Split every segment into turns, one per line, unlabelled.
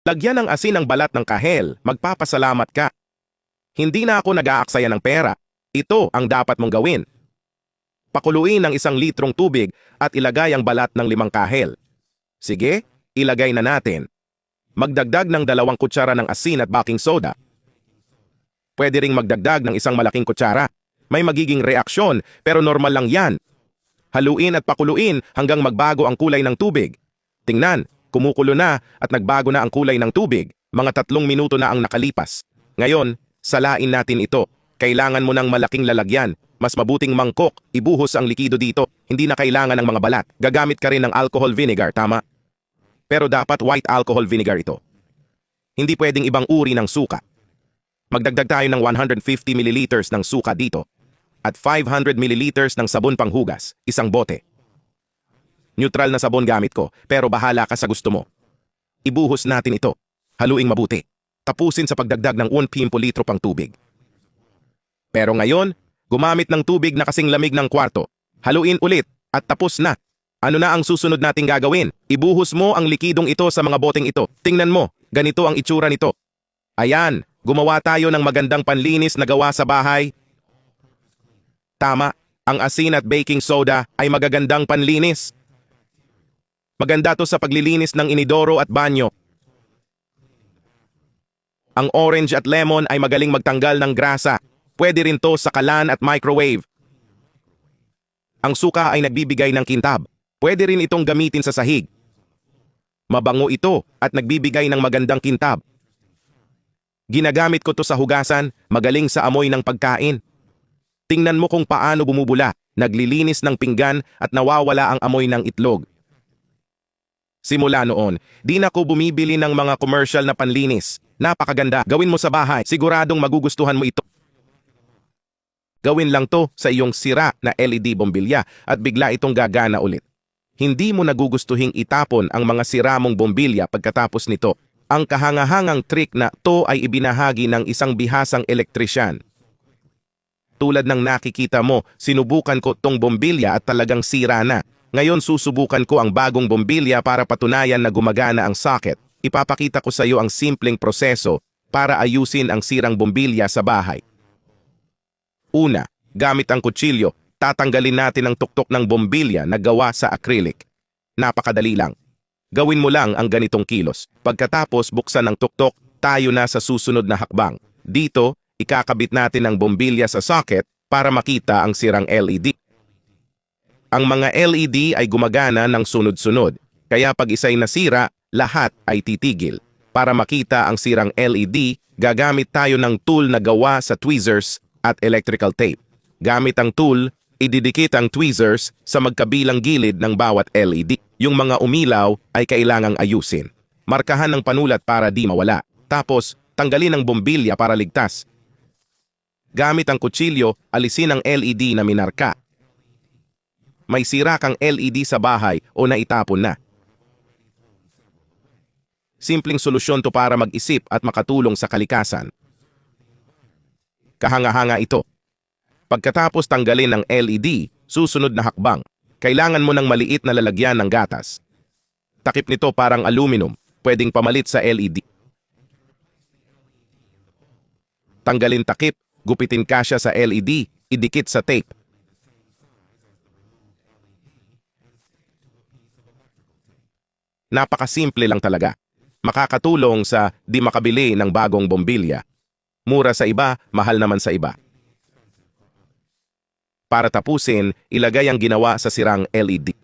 Lagyan ng asin ang balat ng kahel, magpapasalamat ka. Hindi na ako nag-aaksaya ng pera. Ito ang dapat mong gawin. Pakuluin ng 1 litrong tubig at ilagay ang balat ng 5 kahel. Sige, ilagay na natin. Magdagdag ng 2 kutsara ng asin at baking soda. Pwede ring magdagdag ng 1 malaking kutsara. May magiging reaksyon pero normal lang yan. Haluin at pakuluin hanggang magbago ang kulay ng tubig. Tingnan, kumukulo na at nagbago na ang kulay ng tubig. Mga 3 minuto na ang nakalipas. Ngayon, salain natin ito. Kailangan mo ng malaking lalagyan. Mas mabuting mangkok, ibuhos ang likido dito. Hindi na kailangan ng mga balat. Gagamit ka rin ng alcohol vinegar, tama? Pero dapat white alcohol vinegar ito. Hindi pwedeng ibang uri ng suka. Magdagdag tayo ng 150 ml ng suka dito. At 500 ml ng sabon panghugas, 1 bote. Neutral na sabon gamit ko, pero bahala ka sa gusto mo. Ibuhos natin ito. Haluing mabuti. Tapusin sa pagdagdag ng 1 litro pang tubig. Pero ngayon, gumamit ng tubig na kasing lamig ng kwarto. Haluin ulit at tapos na. Ano na ang susunod nating gagawin? Ibuhos mo ang likidong ito sa mga boteng ito. Tingnan mo, ganito ang itsura nito. Ayan, gumawa tayo ng magandang panlinis na gawa sa bahay. Tama, ang asin at baking soda ay magagandang panlinis. Maganda to sa paglilinis ng inidoro at banyo. Ang orange at lemon ay magaling magtanggal ng grasa. Pwede rin to sa kalan at microwave. Ang suka ay nagbibigay ng kintab. Pwede rin itong gamitin sa sahig. Mabango ito at nagbibigay ng magandang kintab. Ginagamit ko to sa hugasan, magaling sa amoy ng pagkain. Tingnan mo kung paano bumubula, naglilinis ng pinggan at nawawala ang amoy ng itlog. Simula noon, di na ko bumibili ng mga commercial na panlinis. Napakaganda, gawin mo sa bahay, siguradong magugustuhan mo ito. Gawin lang to sa iyong sira na LED bombilya at bigla itong gagana ulit. Hindi mo nagugustuhing itapon ang mga sira mong bombilya pagkatapos nito. Ang kahangahangang trick na to ay ibinahagi ng isang bihasang elektrisyan. Tulad ng nakikita mo, sinubukan ko tong bombilya at talagang sira na. Ngayon susubukan ko ang bagong bombilya para patunayan na gumagana ang socket. Ipapakita ko sa iyo ang simpleng proseso para ayusin ang sirang bombilya sa bahay. Una, gamit ang kutsilyo, tatanggalin natin ang tuktok ng bombilya na gawa sa acrylic. Napakadali lang. Gawin mo lang ang ganitong kilos. Pagkatapos buksan ang tuktok, tayo na sa susunod na hakbang. Dito, ikakabit natin ang bombilya sa socket para makita ang sirang LED. Ang mga LED ay gumagana ng sunod-sunod, kaya pag isa'y nasira, lahat ay titigil. Para makita ang sirang LED, gagamit tayo ng tool na gawa sa tweezers at electrical tape. Gamit ang tool, ididikit ang tweezers sa magkabilang gilid ng bawat LED. Yung mga umilaw ay kailangang ayusin. Markahan ng panulat para di mawala. Tapos, tanggalin ang bombilya para ligtas. Gamit ang kutsilyo, alisin ang LED na minarka. May sira kang LED sa bahay o naitapon na. Simpleng solusyon to para mag-isip at makatulong sa kalikasan. Kahanga-hanga ito. Pagkatapos tanggalin ang LED, susunod na hakbang. Kailangan mo ng maliit na lalagyan ng gatas. Takip nito parang aluminum, pwedeng pamalit sa LED. Tanggalin takip, gupitin kasya sa LED, idikit sa tape. Napakasimple lang talaga. Makakatulong sa di makabili ng bagong bombilya. Mura sa iba, mahal naman sa iba. Para tapusin, ilagay ang ginawa sa sirang LED.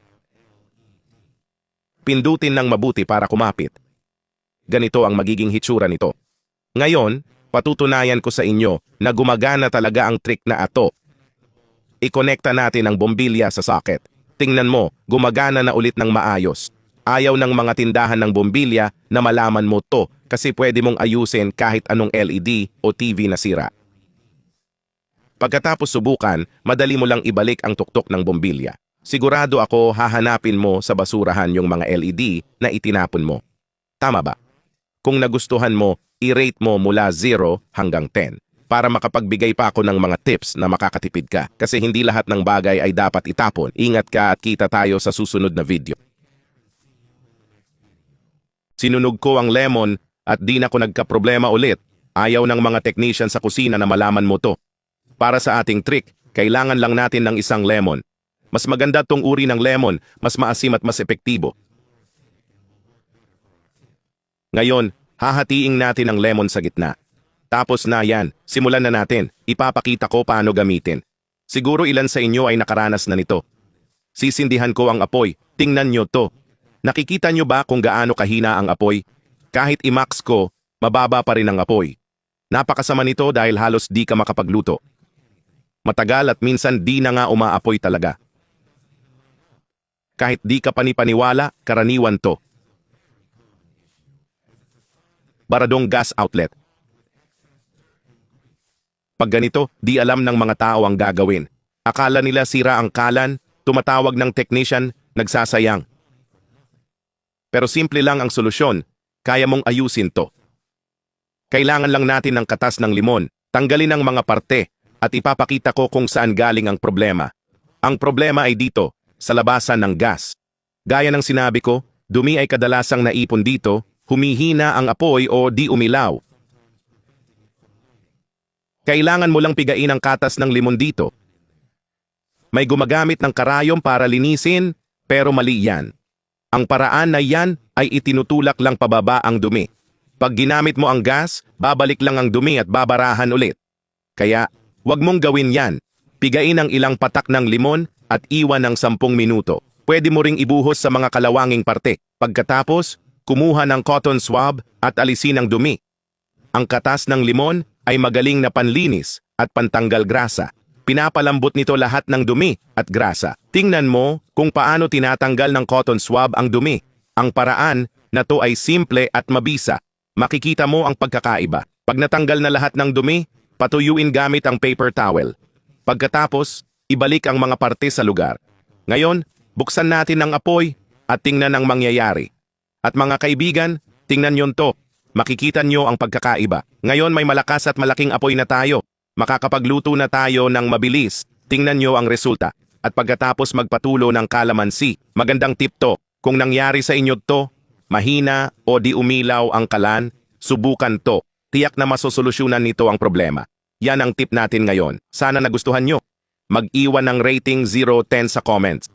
Pindutin ng mabuti para kumapit. Ganito ang magiging hitsura nito. Ngayon, patutunayan ko sa inyo na gumagana talaga ang trick na ito. I-connecta natin ang bombilya sa socket. Tingnan mo, gumagana na ulit ng maayos. Ayaw ng mga tindahan ng bombilya na malaman mo to kasi pwede mong ayusin kahit anong LED o TV na sira. Pagkatapos subukan, madali mo lang ibalik ang tuktok ng bombilya. Sigurado ako hahanapin mo sa basurahan yung mga LED na itinapon mo. Tama ba? Kung nagustuhan mo, i-rate mo mula 0 hanggang 10 para makapagbigay pa ako ng mga tips na makakatipid ka kasi hindi lahat ng bagay ay dapat itapon. Ingat ka at kita tayo sa susunod na video. Sinunog ko ang lemon At di na ko nagkaproblema ulit. Ayaw ng mga technician sa kusina na malaman mo to. Para sa ating trick, kailangan lang natin ng isang lemon. Mas maganda tong uri ng lemon, mas maasim at mas epektibo. Ngayon, hahatiin natin ang lemon sa gitna. Tapos na yan, simulan na natin. Ipapakita ko paano gamitin. Siguro ilan sa inyo ay nakaranas na nito. Sisindihan ko ang apoy. Tingnan nyo to. Nakikita nyo ba kung gaano kahina ang apoy? Kahit i-max ko, mababa pa rin ang apoy. Napakasama nito dahil halos di ka makapagluto. Matagal at minsan di na nga umaapoy talaga. Kahit di ka panipaniwala, karaniwan to. Baradong gas outlet. Pag ganito, di alam ng mga tao ang gagawin. Akala nila sira ang kalan, tumatawag ng technician, nagsasayang. Pero simple lang ang solusyon, kaya mong ayusin to. Kailangan lang natin ng katas ng limon, tanggalin ang mga parte, at ipapakita ko kung saan galing ang problema. Ang problema ay dito, sa labasan ng gas. Gaya ng sinabi ko, dumi ay kadalasang naipon dito, humihina ang apoy o di umilaw. Kailangan mo lang pigain ang katas ng limon dito. May gumagamit ng karayom para linisin, pero mali yan. Ang paraan na yan ay itinutulak lang pababa ang dumi. Pag ginamit mo ang gas, babalik lang ang dumi at babarahan ulit. Kaya, wag mong gawin yan. Pigain ang ilang patak ng limon at iwan ng 10 minuto. Pwede mo ring ibuhos sa mga kalawanging parte. Pagkatapos, kumuha ng cotton swab at alisin ang dumi. Ang katas ng limon ay magaling na panlinis at pantanggal grasa. Pinapalambot nito lahat ng dumi at grasa. Tingnan mo kung paano tinatanggal ng cotton swab ang dumi. Ang paraan na to ay simple at mabisa. Makikita mo ang pagkakaiba. Pag natanggal na lahat ng dumi, patuyuin gamit ang paper towel. Pagkatapos, ibalik ang mga parte sa lugar. Ngayon, buksan natin ang apoy at tingnan ang mangyayari. At mga kaibigan, tingnan nyo to. Makikita nyo ang pagkakaiba. Ngayon may malakas at malaking apoy na tayo. Makakapagluto na tayo ng mabilis. Tingnan nyo ang resulta. At pagkatapos magpatulo ng kalamansi, magandang tip to. Kung nangyari sa inyo to, mahina o di umilaw ang kalan, subukan to. Tiyak na masosolusyunan nito ang problema. Yan ang tip natin ngayon. Sana nagustuhan nyo. Mag-iwan ng rating 0-10 sa comments.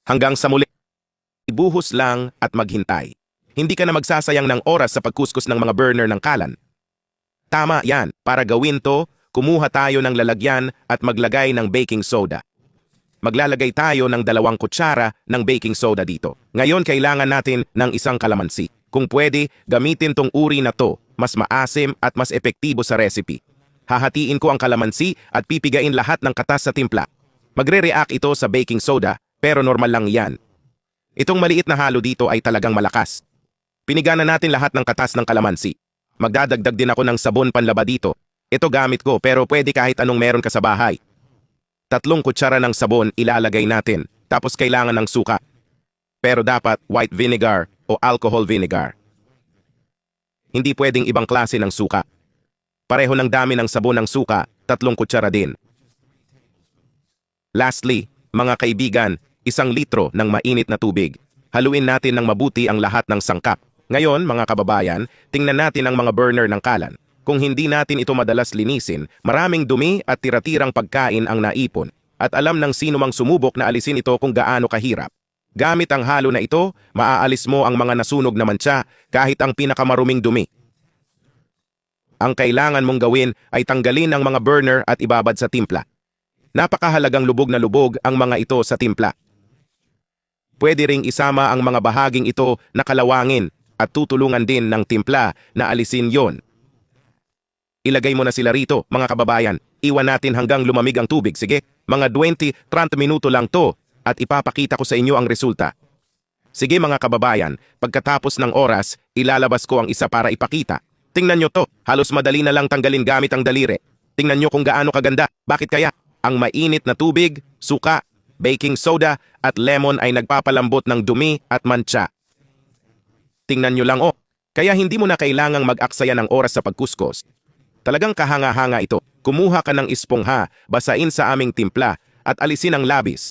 Hanggang sa muli, ibuhos lang at maghintay. Hindi ka na magsasayang ng oras sa pagkuskus ng mga burner ng kalan. Tama yan. Para gawin to, kumuha tayo ng lalagyan at maglagay ng baking soda. Maglalagay tayo ng 2 kutsara ng baking soda dito. Ngayon kailangan natin ng isang kalamansi. Kung pwede, gamitin tong uri na to. Mas maasim at mas epektibo sa recipe. Hahatiin ko ang kalamansi at pipigain lahat ng katas sa timpla. Magre-react ito sa baking soda, pero normal lang yan. Itong maliit na halo dito ay talagang malakas. Piniga na natin lahat ng katas ng kalamansi. Magdadagdag din ako ng sabon panlaba dito. Ito gamit ko pero pwede kahit anong meron ka sa bahay. 3 kutsara ng sabon ilalagay natin, tapos kailangan ng suka. Pero dapat white vinegar o alcohol vinegar. Hindi pwedeng ibang klase ng suka. Pareho ng dami ng sabon ng suka, 3 kutsara din. Lastly, mga kaibigan, 1 litro ng mainit na tubig. Haluin natin ng mabuti ang lahat ng sangkap. Ngayon, mga kababayan, tingnan natin ang mga burner ng kalan. Kung hindi natin ito madalas linisin, maraming dumi at tira-tirang pagkain ang naipon. At alam ng sino mang sumubok na alisin ito kung gaano kahirap. Gamit ang halo na ito, maaalis mo ang mga nasunog na mantsa kahit ang pinakamaruming dumi. Ang kailangan mong gawin ay tanggalin ang mga burner at ibabad sa timpla. Napakahalagang lubog na lubog ang mga ito sa timpla. Pwede ring isama ang mga bahaging ito na kalawangin at tutulungan din ng timpla na alisin yon. Ilagay mo na sila rito, mga kababayan. Iwan natin hanggang lumamig ang tubig, sige? Mga 20-30 minuto lang to at ipapakita ko sa inyo ang resulta. Sige mga kababayan, pagkatapos ng oras, ilalabas ko ang isa para ipakita. Tingnan nyo to, halos madali na lang tanggalin gamit ang daliri. Tingnan nyo kung gaano kaganda. Bakit kaya? Ang mainit na tubig, suka, baking soda at lemon ay nagpapalambot ng dumi at mantsa. Tingnan nyo lang kaya hindi mo na kailangang mag-aksaya ng oras sa pagkuskos. Talagang kahanga-hanga ito. Kumuha ka ng espongha, basain sa aming timpla at alisin ang labis.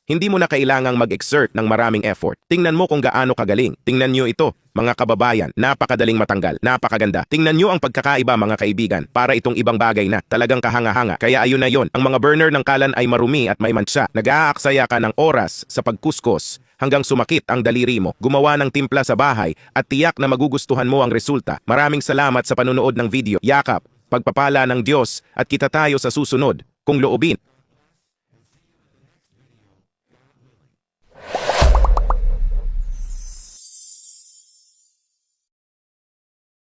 Hindi mo na kailangang mag-exert ng maraming effort. Tingnan mo kung gaano kagaling. Tingnan nyo ito. Mga kababayan, napakadaling matanggal, napakaganda. Tingnan nyo ang pagkakaiba mga kaibigan, para itong ibang bagay na talagang kahanga-hanga. Kaya ayun na yon, ang mga burner ng kalan ay marumi at may mancha. Nag-aaksaya ka ng oras sa pagkuskos hanggang sumakit ang daliri mo. Gumawa ng timpla sa bahay at tiyak na magugustuhan mo ang resulta. Maraming salamat sa panunood ng video. Yakap, pagpapala ng Diyos at kita tayo sa susunod, kung loobin.